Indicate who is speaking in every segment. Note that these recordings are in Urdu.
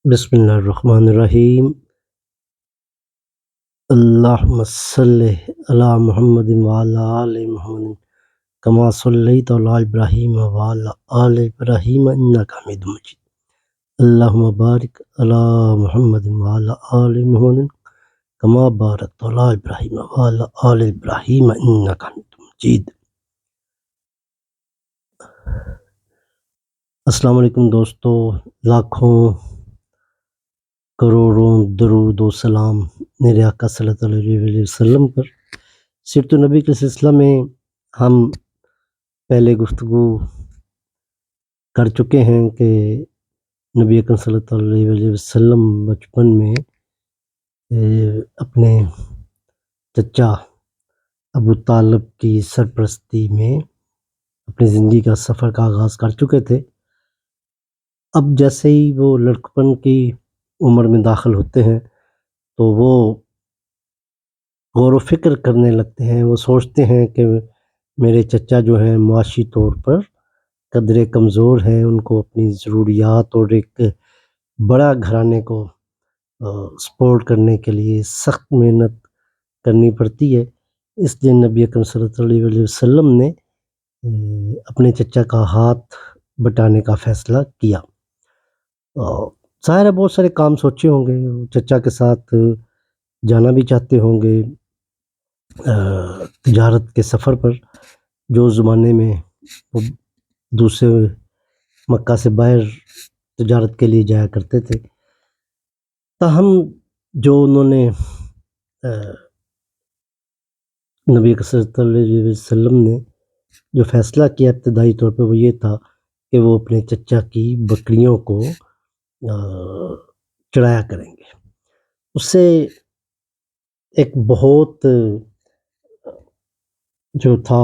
Speaker 1: بسم اللہ الرحمن الرحیم۔ اللہم صلی علی محمد وعلی آل محمد کما صلیت علی ابراہیم وعلی آل ابراہیم انک حمید مجید۔ اللہم بارک علی محمد وعلی آل محمد کما بارکت علی ابراہیم وعلی آل ابراہیم انک حمید مجید۔ السلام علیکم دوستو، لاکھوں کروڑوں درود و سلام میرے آقا صلی اللہ علیہ وسلم پر۔ سیرت النبی کے سلسلہ میں ہم پہلے گفتگو کر چکے ہیں کہ نبی اکرم صلی اللہ علیہ وسلم بچپن میں اپنے چچا ابو طالب کی سرپرستی میں اپنی زندگی کا سفر کا آغاز کر چکے تھے۔ اب جیسے ہی وہ لڑکپن کی عمر میں داخل ہوتے ہیں تو وہ غور و فکر کرنے لگتے ہیں۔ وہ سوچتے ہیں کہ میرے چچا جو ہیں معاشی طور پر قدرے کمزور ہیں، ان کو اپنی ضروریات اور ایک بڑا گھرانے کو سپورٹ کرنے کے لیے سخت محنت کرنی پڑتی ہے۔ اس لیے نبی اکرم صلی اللہ علیہ وسلم نے اپنے چچا کا ہاتھ بٹانے کا فیصلہ کیا۔ ظاہر ہے بہت سارے کام سوچے ہوں گے، چچا کے ساتھ جانا بھی چاہتے ہوں گے تجارت کے سفر پر، جو زمانے میں وہ دوسرے مکہ سے باہر تجارت کے لیے جایا کرتے تھے۔ تاہم جو انہوں نے نبی صلی اللہ علیہ وسلم نے جو فیصلہ کیا ابتدائی طور پہ وہ یہ تھا کہ وہ اپنے چچا کی بکریوں کو چڑھایا کریں گے۔ اس سے ایک بہت جو تھا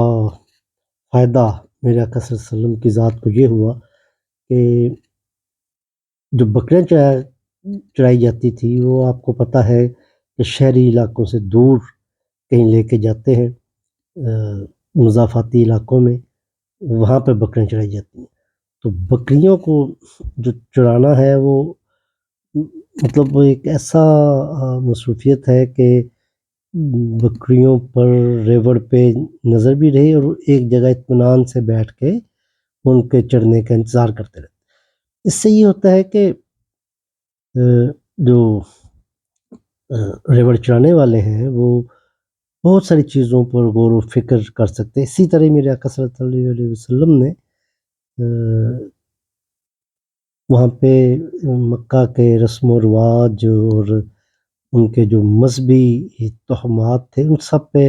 Speaker 1: فائدہ میرے آقا صلی اللہ علیہ وسلم کی ذات کو یہ ہوا کہ جو بکریاں چڑھائی جاتی تھی وہ آپ کو پتہ ہے کہ شہری علاقوں سے دور کہیں لے کے جاتے ہیں، مضافاتی علاقوں میں، وہاں پہ بکریاں چڑھائی جاتی ہیں۔ تو بکریوں کو جو چڑھانا ہے وہ مطلب وہ ایک ایسا مصروفیت ہے کہ بکریوں پر ریوڑ پہ نظر بھی رہی اور ایک جگہ اطمینان سے بیٹھ کے ان کے چڑھنے کا انتظار کرتے رہتے۔ اس سے یہ ہوتا ہے کہ جو ریوڑ چڑھانے والے ہیں وہ بہت ساری چیزوں پر غور و فکر کر سکتے ہیں۔ اسی طرح میرے آقا صلی اللہ علیہ وسلم نے وہاں پہ مکہ کے رسم و رواج اور ان کے جو مذہبی توہمات تھے ان سب پہ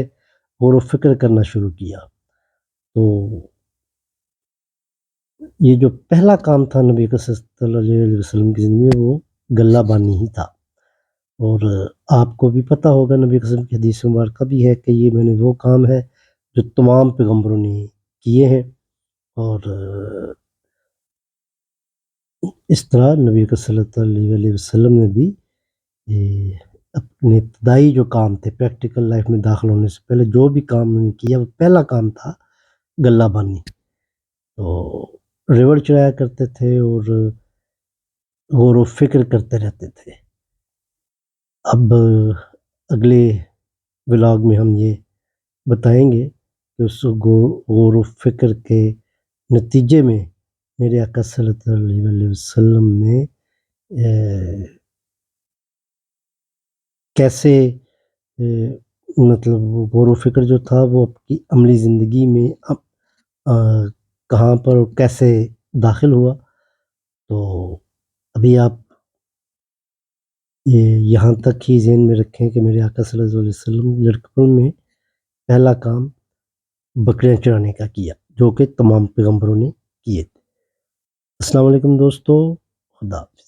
Speaker 1: غور و فکر کرنا شروع کیا۔ تو یہ جو پہلا کام تھا نبی صلی اللہ علیہ وسلم کی زندگی میں وہ غلہ بانی ہی تھا۔ اور آپ کو بھی پتہ ہوگا نبی صلی اللہ علیہ وسلم کی حدیث مبارکہ بھی ہے کہ یہ میں نے وہ کام ہے جو تمام پیغمبروں نے کیے ہیں، اور اس طرح نبی صلی اللہ علیہ وسلم نے بھی اپنے ابتدائی جو کام تھے پریکٹیکل لائف میں داخل ہونے سے پہلے جو بھی کام انہوں نے کیا وہ پہلا کام تھا غلہ بانی۔ تو ریوڑ چڑھایا کرتے تھے اور غور و فکر کرتے رہتے تھے۔ اب اگلے ولاگ میں ہم یہ بتائیں گے کہ اس غور و فکر کے نتیجے میں میرے آقا صلی اللہ علیہ وسلم نے کیسے مطلب غور و فکر جو تھا وہ اپنی عملی زندگی میں کہاں پر کیسے داخل ہوا۔ تو ابھی آپ یہاں تک ہی ذہن میں رکھیں کہ میرے آقا صلی اللہ علیہ وسلم لڑکپن میں پہلا کام بکریاں چڑھانے کا کیا جو کہ تمام پیغمبروں نے کیے تھے۔ السلام علیکم دوستو، خدا حافظ۔